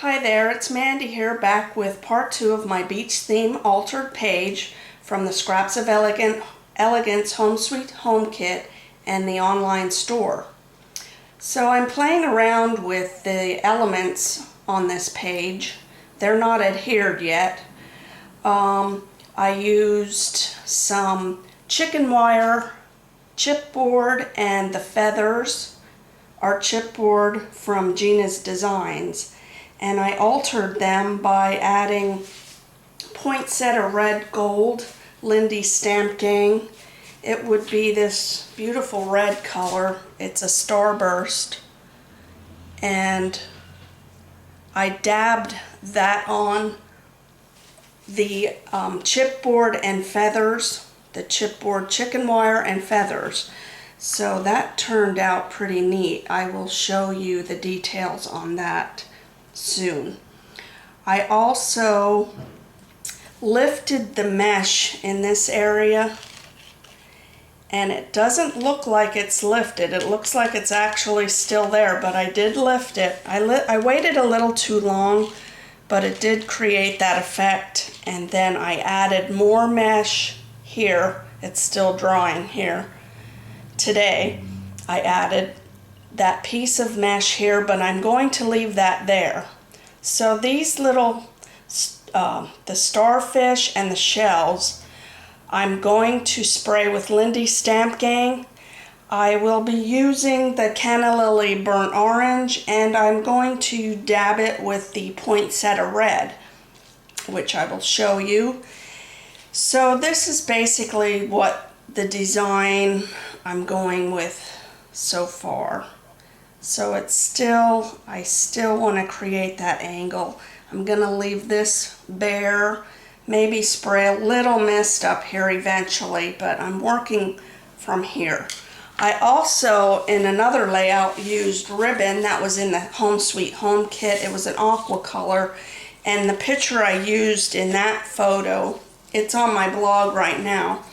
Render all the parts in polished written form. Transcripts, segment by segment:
Hi there, it's Mandy here, back with part 2 of my beach theme altered page from the Scraps of Elegance Home Sweet Home Kit and the online store. So I'm playing around with the elements on this page. They're not adhered yet. I used some chicken wire, chipboard, and the feathers are chipboard from Gina's Designs. And I altered them by adding poinsettia red gold Lindy Stamp Gang. It would be this beautiful red color. It's a starburst. And I dabbed that on the chipboard and feathers, the chipboard chicken wire and feathers. So that turned out pretty neat. I will show you the details on that soon. I also lifted the mesh in this area, and it doesn't look like it's lifted. It looks like it's actually still there, but I did lift it. I waited a little too long, but it did create that effect. And then I added more mesh here. It's still drying here. Today I added that piece of mesh here, but I'm going to leave that there. So these little, the starfish and the shells, I'm going to spray with Lindy Stamp Gang. I will be using the Canna Lily Burnt Orange, and I'm going to dab it with the Poinsettia Red, which I will show you. So this is basically what the design I'm going with so far. So it's still, I still want to create that angle. I'm going to leave this bare, maybe spray a little mist up here eventually, but I'm working from here. I also, in another layout, used ribbon that was in the Home Sweet Home Kit. It was an aqua color, and the picture I used in that photo, it's on my blog right now.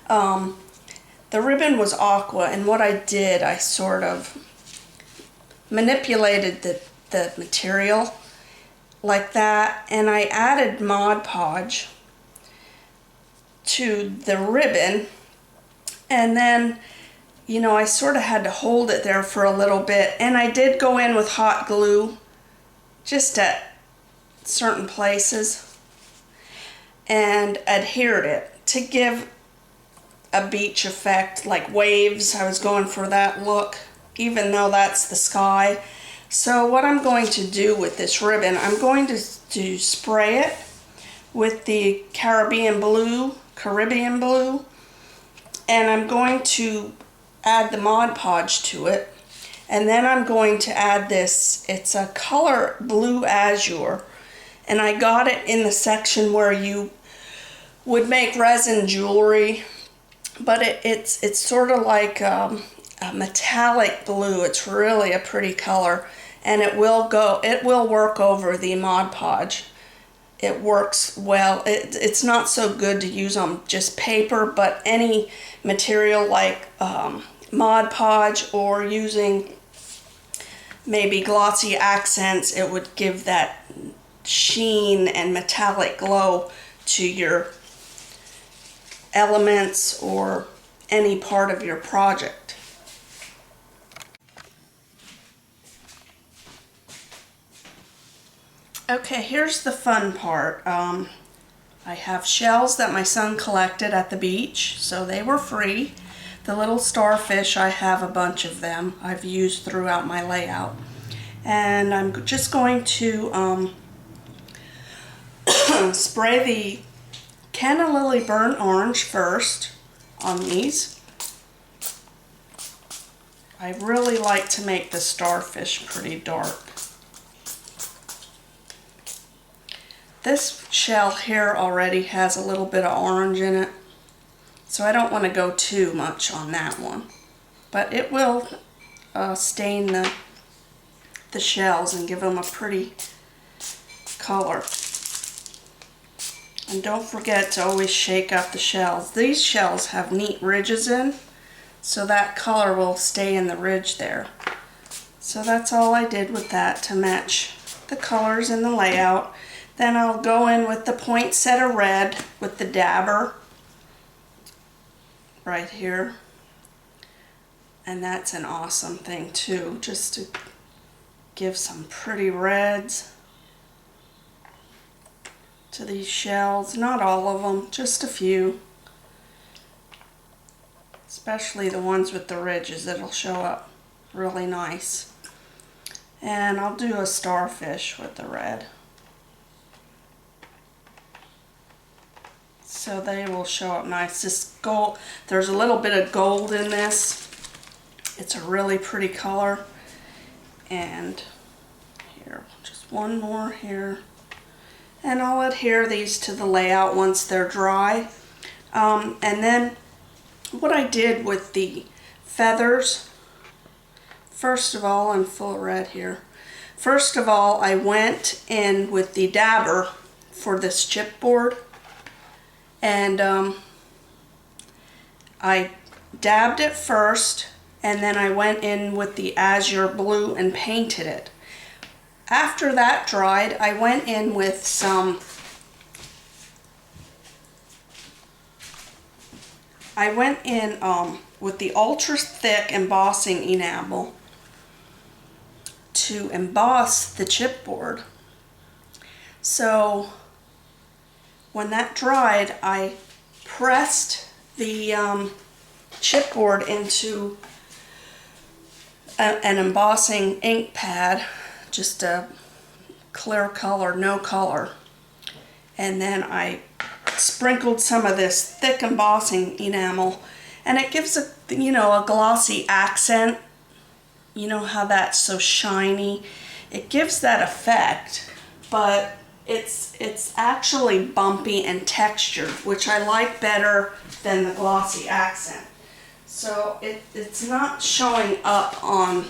The ribbon was aqua, and what I did, I sort of manipulated the material like that, and I added Mod Podge to the ribbon, and then, you know, I sort of had to hold it there for a little bit, and I did go in with hot glue just at certain places and adhered it to give a beach effect, like waves. I was going for that look, even though that's the sky. So what I'm going to do with this ribbon, I'm going to spray it with the Caribbean blue, and I'm going to add the Mod Podge to it, and then I'm going to add this, it's a color Blue Azure, and I got it in the section where you would make resin jewelry, but it's sort of like a metallic blue. It's really a pretty color, and it will work over the Mod Podge. It works well. It's not so good to use on just paper, but any material like Mod Podge or using maybe glossy accents, it would give that sheen and metallic glow to your elements or any part of your project. Okay, here's the fun part. I have shells that my son collected at the beach, so they were free. The little starfish, I have a bunch of them I've used throughout my layout. And I'm just going to spray the Canna Lily Burnt Orange first on these. I really like to make the starfish pretty dark. This shell here already has a little bit of orange in it, so I don't want to go too much on that one. But it will stain the shells and give them a pretty color. And don't forget to always shake up the shells. These shells have neat ridges in, so that color will stay in the ridge there. So that's all I did with that to match the colors in the layout. Then I'll go in with the poinsettia red with the dabber right here. And that's an awesome thing too, just to give some pretty reds to these shells. Not all of them, just a few. Especially the ones with the ridges, it'll show up really nice. And I'll do a starfish with the red. So they will show up nice. This gold, there's a little bit of gold in this. It's a really pretty color. And here, just one more here. And I'll adhere these to the layout once they're dry. And then what I did with the feathers, first of all, I'm full of red here. First of all, I went in with the dabber for this chipboard. And I dabbed it first, and then I went in with the azure blue and painted it. After that dried, I went in with some, with the ultra thick embossing enamel to emboss the chipboard. So when that dried, I pressed the chipboard into an embossing ink pad, just a clear color, no color. And then I sprinkled some of this thick embossing enamel, and it gives a, a glossy accent. You know how that's so shiny? It gives that effect, but it's actually bumpy and textured, which I like better than the glossy accent. So it's not showing up on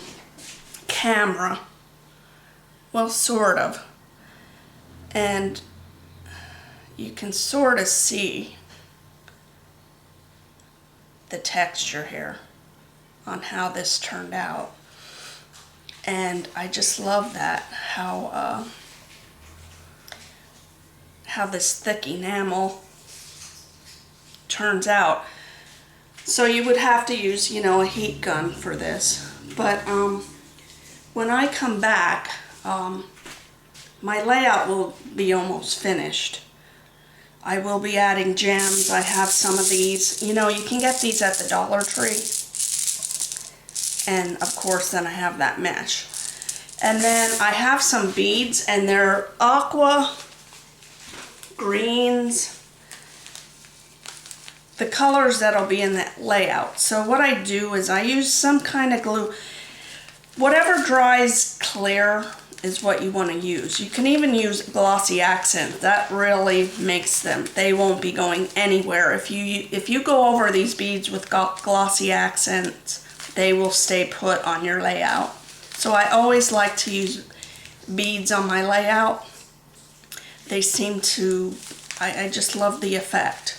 camera. Well, sort of. And you can sort of see the texture here on how this turned out. And I just love that, how this thick enamel turns out. So you would have to use, a heat gun for this. But when I come back, my layout will be almost finished. I will be adding gems. I have some of these. You can get these at the Dollar Tree. And of course, then I have that mesh. And then I have some beads, and they're aqua, greens, the colors that'll be in that layout. So what I do is I use some kind of glue. Whatever dries clear is what you want to use. You can even use glossy accent. That really makes them, they won't be going anywhere. If you go over these beads with glossy accents, they will stay put on your layout. So I always like to use beads on my layout. They seem to, I just love the effect.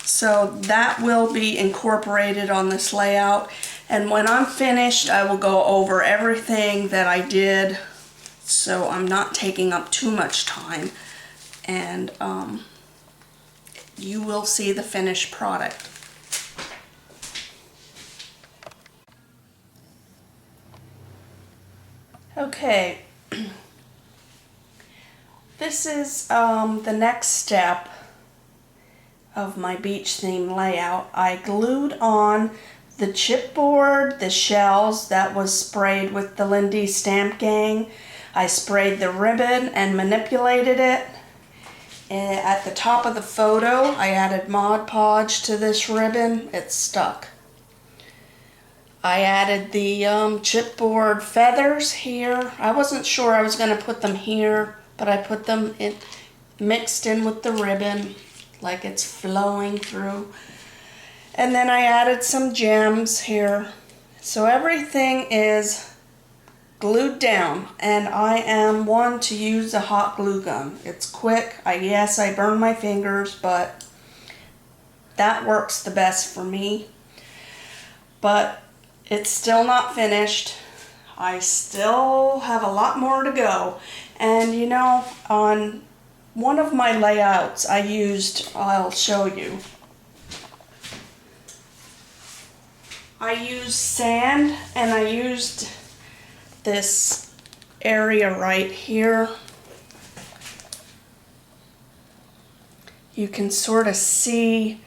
So that will be incorporated on this layout. And when I'm finished, I will go over everything that I did, so I'm not taking up too much time. And you will see the finished product. Okay, this is the next step of my beach theme layout. I glued on the chipboard, the shells that was sprayed with the Lindy Stamp Gang. I sprayed the ribbon and manipulated it. At the top of the photo, I added Mod Podge to this ribbon. It's stuck. I added the chipboard feathers here. I wasn't sure I was going to put them here, but I put them in, mixed in with the ribbon, like it's flowing through. And then I added some gems here. So everything is glued down, and I am one to use a hot glue gun. It's quick. Yes, I burn my fingers, but that works the best for me. But it's still not finished. I still have a lot more to go. And you know, on one of my layouts I'll show you. I used sand, and I used this area right here. You can sort of see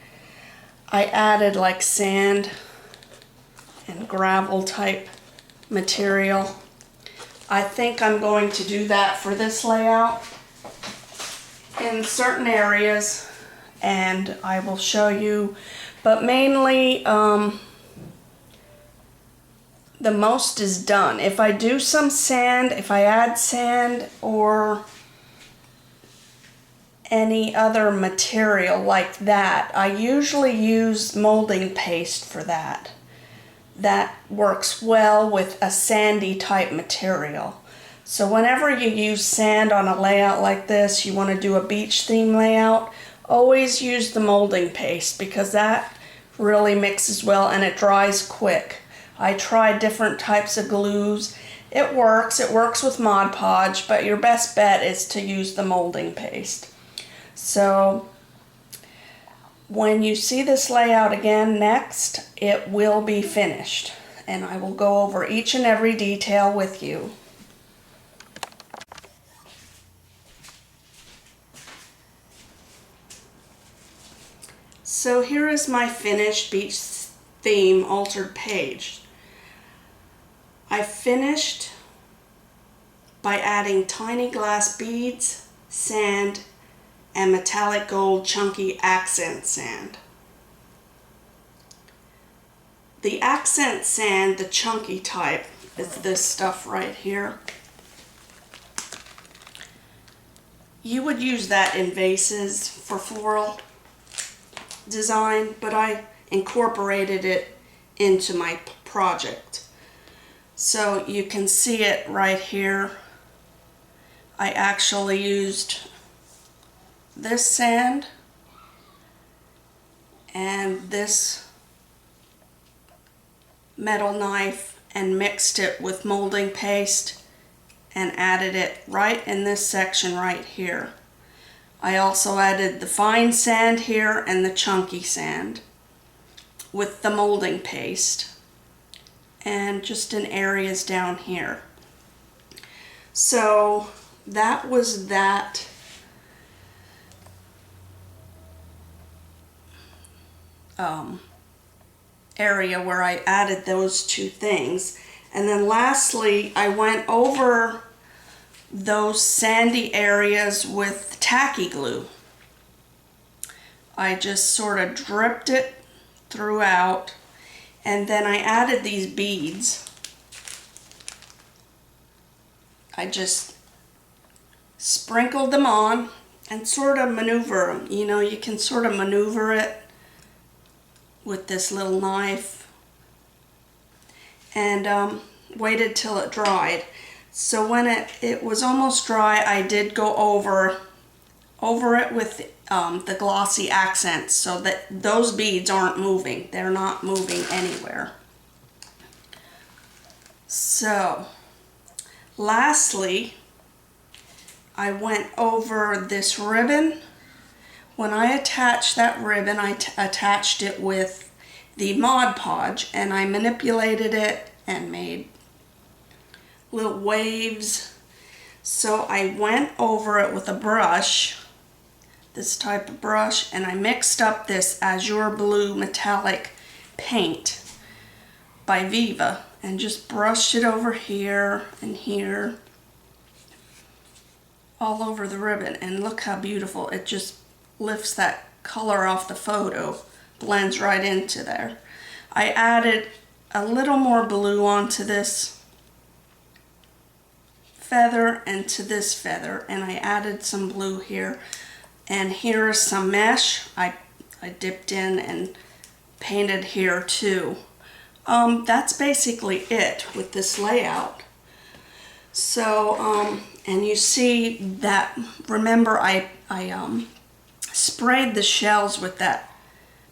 I added like sand and gravel type material. I think I'm going to do that for this layout in certain areas, and I will show you, but mainly the most is done. If I do some sand, if I add sand or any other material like that, I usually use molding paste for that. That works well with a sandy type material. So whenever you use sand on a layout like this, you want to do a beach theme layout, always use the molding paste because that really mixes well and it dries quick. I tried different types of glues. It works with Mod Podge, but your best bet is to use the molding paste. So when you see this layout again next, it will be finished, and I will go over each and every detail with you. So here is my finished beach theme altered page. I finished by adding tiny glass beads, sand, and metallic gold chunky accent sand. The accent sand, the chunky type, is this stuff right here. You would use that in vases for floral design, but I incorporated it into my project. So you can see it right here. I actually used this sand and this metal knife and mixed it with molding paste and added it right in this section right here. I also added the fine sand here and the chunky sand with the molding paste, and just in areas down here. So that was that. Area where I added those two things. And then lastly, I went over those sandy areas with tacky glue. I just sort of dripped it throughout, and then I added these beads. I just sprinkled them on and sort of maneuver them. You know, you can sort of maneuver it with this little knife, and waited till it dried. So when it was almost dry, I did go over it with the glossy accents so that those beads aren't moving. They're not moving anywhere. So lastly, I went over this ribbon. When I attached that ribbon, I attached it with the Mod Podge, and I manipulated it and made little waves. So I went over it with a brush, this type of brush, and I mixed up this azure blue metallic paint by Viva and just brushed it over here and here, all over the ribbon. And look how beautiful it just lifts that color off the photo, blends right into there. I added a little more blue onto this feather and to this feather, and I added some blue here, and here is some mesh I dipped in and painted here too. That's basically it with this layout. So and you see that, remember I sprayed the shells with that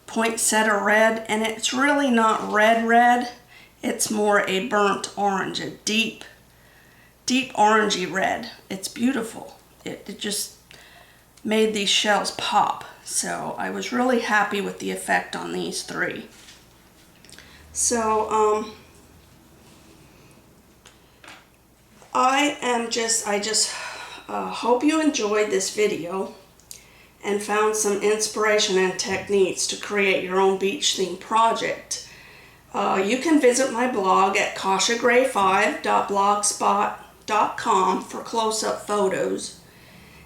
poinsettia red, and it's really not red, It's more a burnt orange, a deep orangey red. It's beautiful. It just made these shells pop. So I was really happy with the effect on these three. So I just hope you enjoyed this video and found some inspiration and techniques to create your own beach theme project. You can visit my blog at kashagray5.blogspot.com for close-up photos.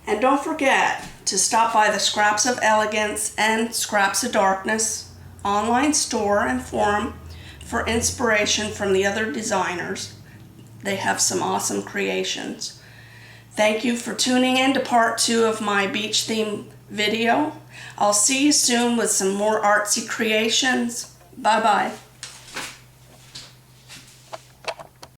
And don't forget to stop by the Scraps of Elegance and Scraps of Darkness online store and forum for inspiration from the other designers. They have some awesome creations. Thank you for tuning in to part 2 of my beach theme video. I'll see you soon with some more artsy creations. Bye-bye.